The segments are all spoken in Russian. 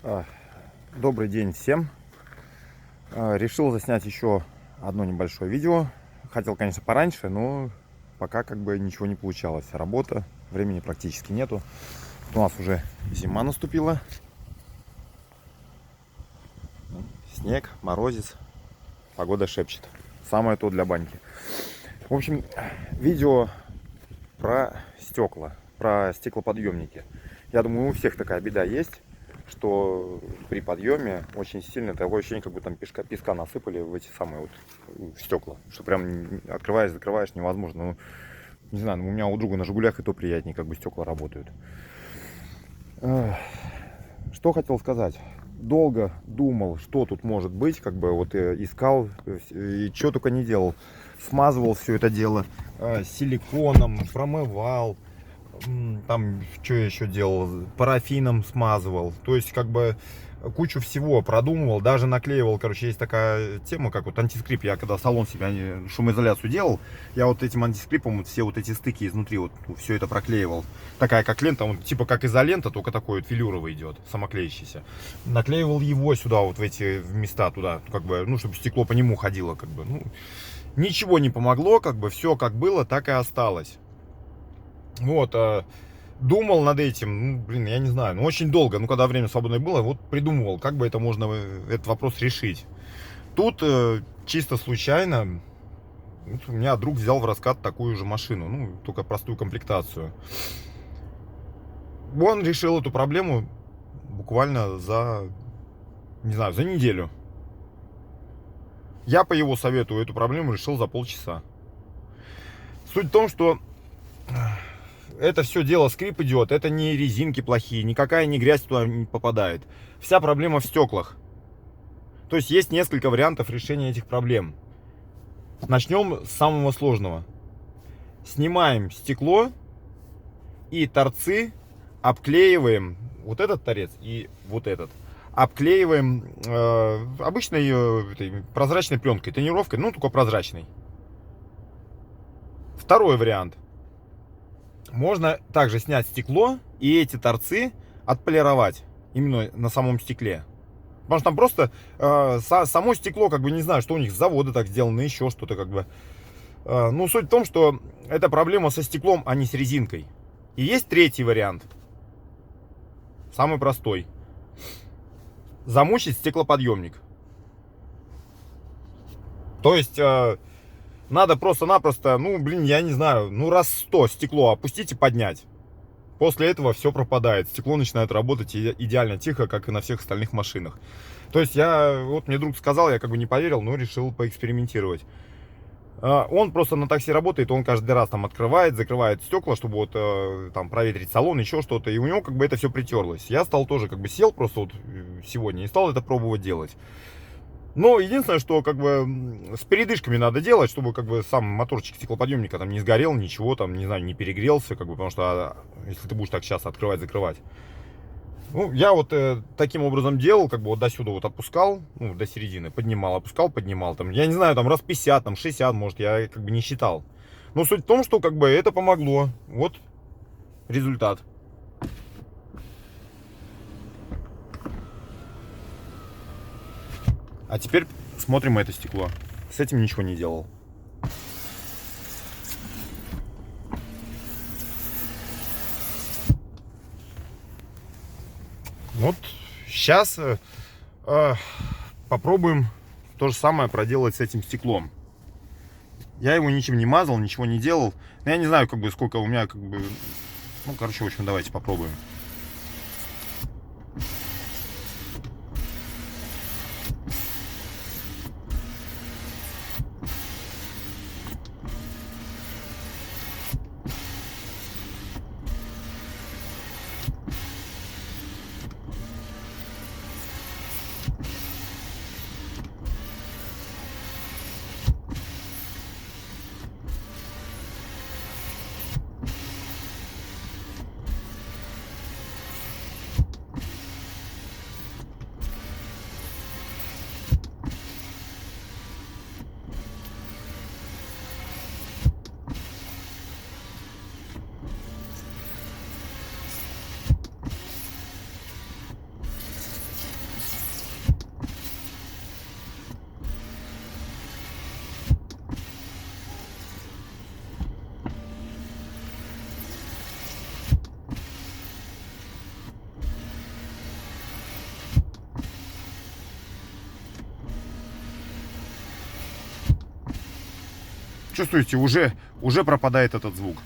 А, Добрый день всем. Решил заснять еще одно небольшое видео. Хотел, конечно, пораньше, но пока как бы ничего не получалось. Работа, времени практически нету. У нас уже зима наступила. Снег, морозец. Погода шепчет. Самое то для баньки. В общем, видео про стекла, про стеклоподъемники. Я думаю, у всех такая беда есть, что при подъеме очень сильно такое ощущение, как бы там песка насыпали в эти самые вот стекла, что прям открываешь, закрываешь невозможно. Ну, не знаю, у меня у друга на Жигулях и то приятнее, как бы стекла работают. Что хотел сказать? Долго думал, что тут может быть, как бы вот искал и что только не делал. Смазывал все это дело силиконом, промывал, там что я еще делал, парафином смазывал, то есть как бы кучу всего продумывал, даже наклеивал. Короче, есть такая тема, как вот антискрип. Я когда салон себе шумоизоляцию делал, я вот этим антискрипом вот все вот эти стыки изнутри вот все это проклеивал. Такая как лента, вот, типа как изолента, только такой вот велюровый идет, самоклеящийся. Наклеивал его сюда, вот в эти места туда, как бы, ну, чтобы стекло по нему ходило, как бы, ну, ничего не помогло, как бы, все как было, так и осталось. Вот, думал над этим, ну, блин, я не знаю, ну, очень долго, ну, когда время свободное было, вот придумывал, как бы это можно, этот вопрос решить. Тут чисто случайно вот у меня друг взял в раскат такую же машину, ну, только простую комплектацию. Он решил эту проблему буквально за, не знаю, за неделю. Я по его совету эту проблему решил за полчаса. Суть в том, что это все дело, скрип идет, это не резинки плохие, никакая не грязь туда не попадает. Вся проблема в стеклах. То есть есть несколько вариантов решения этих проблем. Начнем с самого сложного. Снимаем стекло и торцы обклеиваем, вот этот торец и вот этот. Обклеиваем обычной этой прозрачной пленкой, тонировкой, ну только прозрачной. Второй вариант. Можно также снять стекло и эти торцы отполировать именно на самом стекле. Потому что там просто само стекло, как бы, не знаю, что у них с завода так сделано, еще что-то, как бы. Ну, суть в том, что это проблема со стеклом, а не с резинкой. И есть третий вариант. Самый простой. Замучить стеклоподъемник. То есть надо просто-напросто, ну, блин, я не знаю, ну, раз 100 стекло опустить и поднять. После этого все пропадает. Стекло начинает работать идеально тихо, как и на всех остальных машинах. То есть вот мне друг сказал, я как бы не поверил, но решил поэкспериментировать. Он просто на такси работает, он каждый раз там открывает, закрывает стекла, чтобы вот там проветрить салон, еще что-то. И у него как бы это все притерлось. Я стал тоже как бы сел просто вот сегодня и стал это пробовать делать. Но единственное, что как бы с передышками надо делать, чтобы как бы сам моторчик стеклоподъемника там не сгорел, ничего там, не знаю, не перегрелся, как бы, потому что если ты будешь так часто открывать, закрывать. Ну, я вот таким образом делал, как бы вот до сюда вот опускал, ну, до середины, поднимал, опускал, поднимал, там, я не знаю, там раз 50, там 60, может, я как бы не считал. Но суть в том, что как бы это помогло. Вот результат. А теперь смотрим это стекло. С этим ничего не делал. Вот сейчас попробуем то же самое проделать с этим стеклом. Я его ничем не мазал, ничего не делал. Но я не знаю, как бы сколько у меня, как бы. Ну, короче, в общем, давайте попробуем. Чувствуете, уже пропадает этот звук.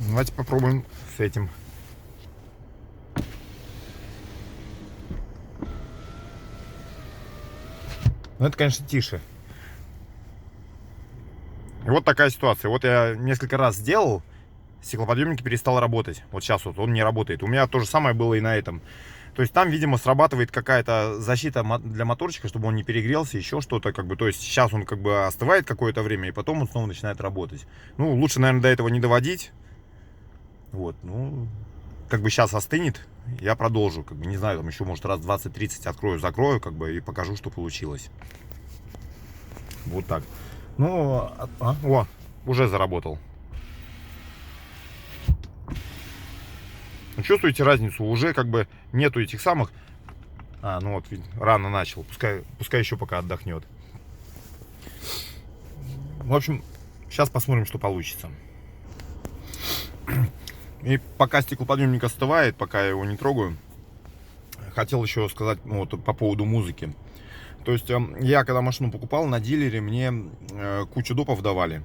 Давайте попробуем с этим. Но это, конечно, тише. И вот такая ситуация. Вот я несколько раз сделал, стеклоподъемник перестал работать. Вот сейчас вот он не работает. У меня то же самое было и на этом. То есть там, видимо, срабатывает какая-то защита для моторчика, чтобы он не перегрелся, еще что-то, как бы. То есть сейчас он как бы остывает какое-то время, и потом он снова начинает работать. Ну, лучше, наверное, до этого не доводить. Вот, ну, как бы сейчас остынет, я продолжу. Как бы, не знаю, там еще, может, раз 20-30 открою, закрою, как бы, и покажу, что получилось. Вот так. Ну, о, уже заработал. Чувствуете разницу? Уже как бы нету этих самых... ну вот, рано начал. Пускай еще пока отдохнет. В общем, сейчас посмотрим, что получится. И пока стеклоподъемник остывает, пока я его не трогаю, хотел еще сказать вот, по поводу музыки. То есть я, когда машину покупал, на дилере мне кучу допов давали.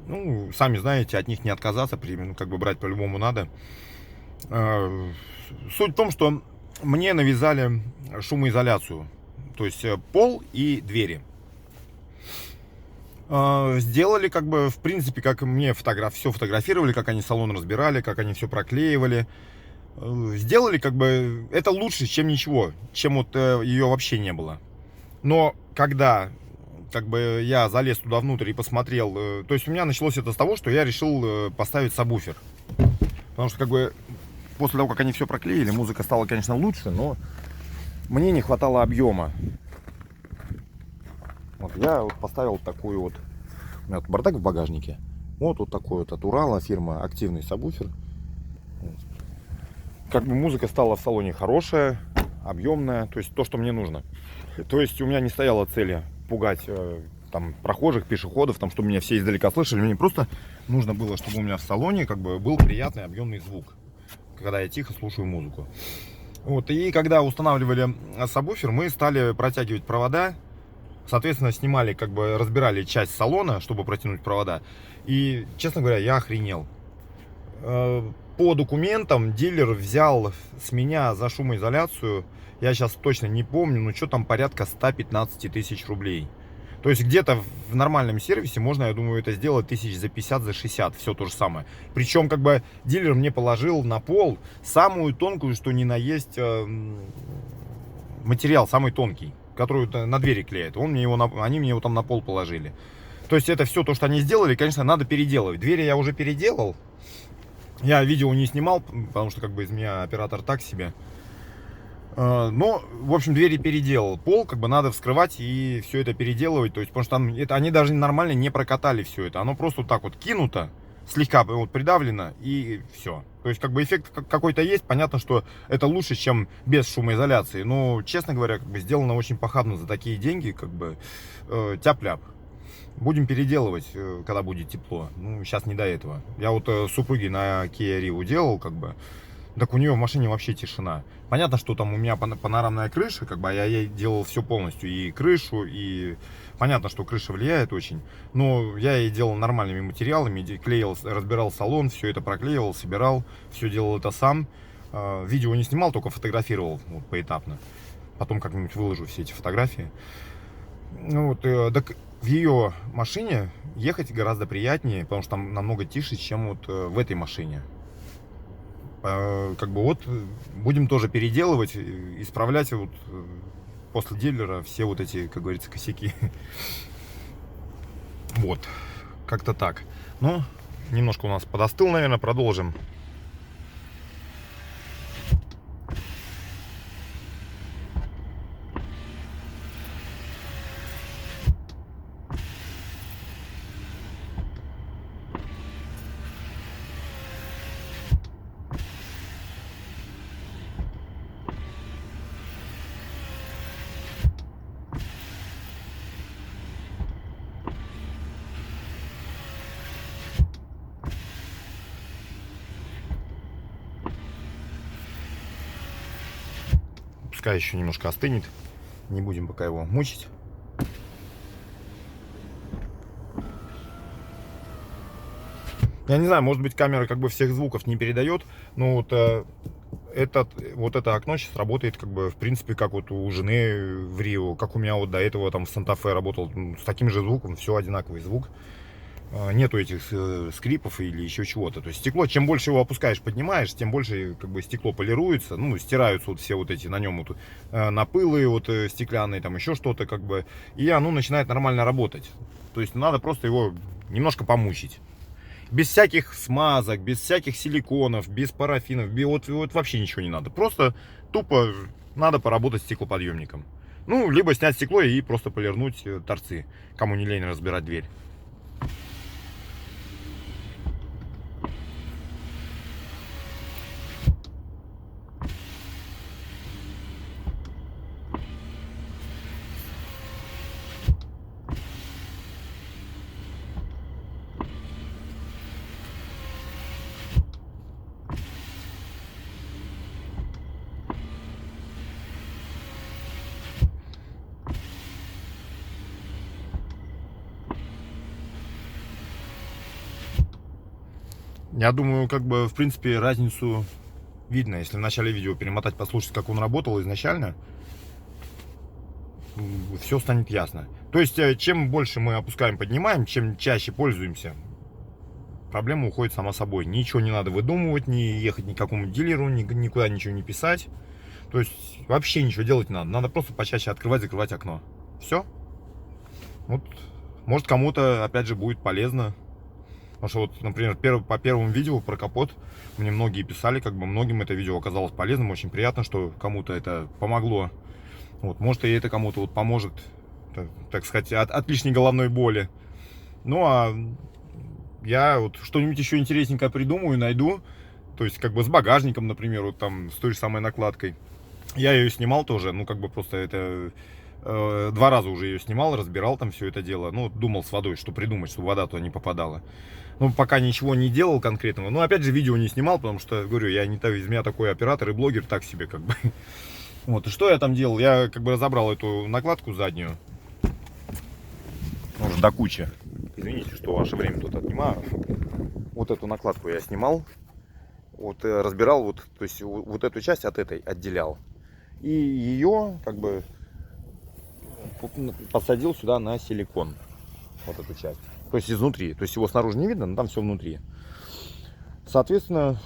Ну, сами знаете, от них не отказаться, как бы брать по-любому надо. Суть в том, что мне навязали шумоизоляцию. То есть пол и двери. Сделали, как бы, в принципе, как мне все фотографировали, как они салон разбирали, как они все проклеивали. Сделали, как бы, это лучше, чем ничего, чем вот ее вообще не было. Но когда, как бы, я залез туда внутрь и посмотрел, то есть у меня началось это с того, что я решил поставить сабвуфер. Потому что, как бы, после того, как они все проклеили, музыка стала, конечно, лучше, но мне не хватало объема. Вот я вот поставил такую вот, у меня вот бардак в багажнике. Вот такой вот от Урала, фирма «Активный сабвуфер». Как бы музыка стала в салоне хорошая, объемная, то есть то, что мне нужно. То есть у меня не стояла цели пугать там прохожих, пешеходов, там, чтобы меня все издалека слышали. Мне просто нужно было, чтобы у меня в салоне как бы был приятный объемный звук, когда я тихо слушаю музыку. Вот, и когда устанавливали сабвуфер, мы стали протягивать провода. Соответственно, снимали, как бы разбирали часть салона, чтобы протянуть провода. И, честно говоря, я охренел. По документам дилер взял с меня за шумоизоляцию, я сейчас точно не помню, но что там порядка 115 тысяч рублей. То есть где-то в нормальном сервисе можно, я думаю, это сделать тысяч за 50, за 60, все то же самое. Причем, как бы, дилер мне положил на пол самую тонкую, что ни на есть, материал, самый тонкий, которую на двери клеят. Они мне его там на пол положили. То есть это все то, что они сделали, конечно, надо переделывать. Двери я уже переделал. Я видео не снимал, потому что, как бы, из меня оператор так себе. Но, в общем, двери переделал. Пол, как бы, надо вскрывать и все это переделывать. То есть, потому что там они даже нормально не прокатали все это. Оно просто вот так вот кинуто, слегка вот придавлено, и все. То есть, как бы, эффект какой-то есть. Понятно, что это лучше, чем без шумоизоляции. Но, честно говоря, как бы, сделано очень похабно за такие деньги, как бы, тяп-ляп. Будем переделывать, когда будет тепло. Ну, сейчас не до этого. Я вот супруге на Kia Rio делал, как бы. Так у нее в машине вообще тишина. Понятно, что там у меня панорамная крыша, как бы, а я ей делал все полностью. И крышу, и... Понятно, что крыша влияет очень. Но я ей делал нормальными материалами, клеил, разбирал салон, все это проклеивал, собирал. Все делал это сам. Видео не снимал, только фотографировал вот, поэтапно. Потом как-нибудь выложу все эти фотографии. Ну, вот, так в ее машине ехать гораздо приятнее, потому что там намного тише, чем вот в этой машине. Как бы вот будем тоже переделывать, исправлять вот после дилера все вот эти, как говорится, косяки. Вот, как-то так. Ну, немножко у нас подостыл, наверное, продолжим. пускай еще немножко остынет. Не будем пока его мучить. Я не знаю, может быть, камера как бы всех звуков не передает, но вот это окно сейчас работает как бы в принципе как вот у жены в Рио, как у меня вот до этого там в Санта-Фе работал, с таким же звуком, все одинаковый звук. Нету этих скрипов или еще чего-то. То есть стекло, чем больше его опускаешь, поднимаешь, тем больше как бы стекло полируется, ну, стираются вот все вот эти на нем вот напылы вот стеклянные, там еще что-то как бы, и оно начинает нормально работать. То есть надо просто его немножко помучить. Без всяких смазок, без всяких силиконов, без парафинов, вот вообще ничего не надо. Просто тупо надо поработать с стеклоподъемником. Ну, либо снять стекло и просто полирнуть торцы, кому не лень разбирать дверь. Я думаю, как бы, в принципе, разницу видно. Если в начале видео перемотать, послушать, как он работал изначально, все станет ясно. То есть, чем больше мы опускаем, поднимаем, чем чаще пользуемся, проблема уходит сама собой. Ничего не надо выдумывать, не ехать ни к какому дилеру, никуда ничего не писать. То есть, вообще ничего делать не надо. Надо просто почаще открывать, закрывать окно. Все. Вот, может, кому-то, опять же, будет полезно. Потому что вот, например, по первому видео про капот мне многие писали, как бы многим это видео оказалось полезным, очень приятно, что кому-то это помогло. Вот, может, и это кому-то вот поможет, так сказать, от лишней головной боли. Ну, а я вот что-нибудь еще интересненькое придумаю, найду. То есть, как бы с багажником, например, вот там с той же самой накладкой. Я ее снимал тоже, ну, как бы просто это... 2 раза уже ее снимал, разбирал там все это дело. Ну, думал с водой, что придумать, чтобы вода туда не попадала. Ну, пока ничего не делал конкретного. Но, опять же, видео не снимал, потому что, говорю, я не из меня такой оператор и блогер, так себе, как бы. Вот, и что я там делал? Я, как бы, разобрал эту накладку заднюю. Уже до кучи. Извините, что ваше время тут отнимаю. Вот эту накладку я снимал. Вот, разбирал, вот, то есть, вот эту часть от этой отделял. И ее, как бы, посадил сюда на силикон. Вот эту часть. То есть изнутри. То есть его снаружи не видно, но там все внутри. Соответственно,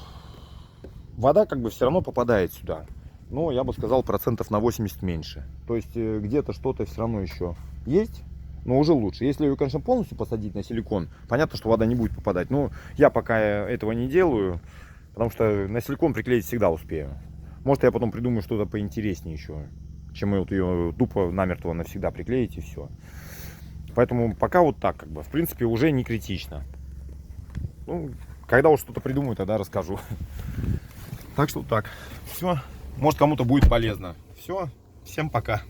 вода как бы все равно попадает сюда. Но я бы сказал, процентов на 80 меньше. То есть где-то что-то все равно еще есть, но уже лучше. Если ее, конечно, полностью посадить на силикон, понятно, что вода не будет попадать. Но я пока этого не делаю, потому что на силикон приклеить всегда успею. Может, я потом придумаю что-то поинтереснее еще, чем вот ее тупо намертво навсегда приклеить и все. Поэтому пока вот так, как бы, в принципе, уже не критично. Ну, когда уж что-то придумаю, тогда расскажу. Так что так. Все. Может, кому-то будет полезно. Все. Всем пока.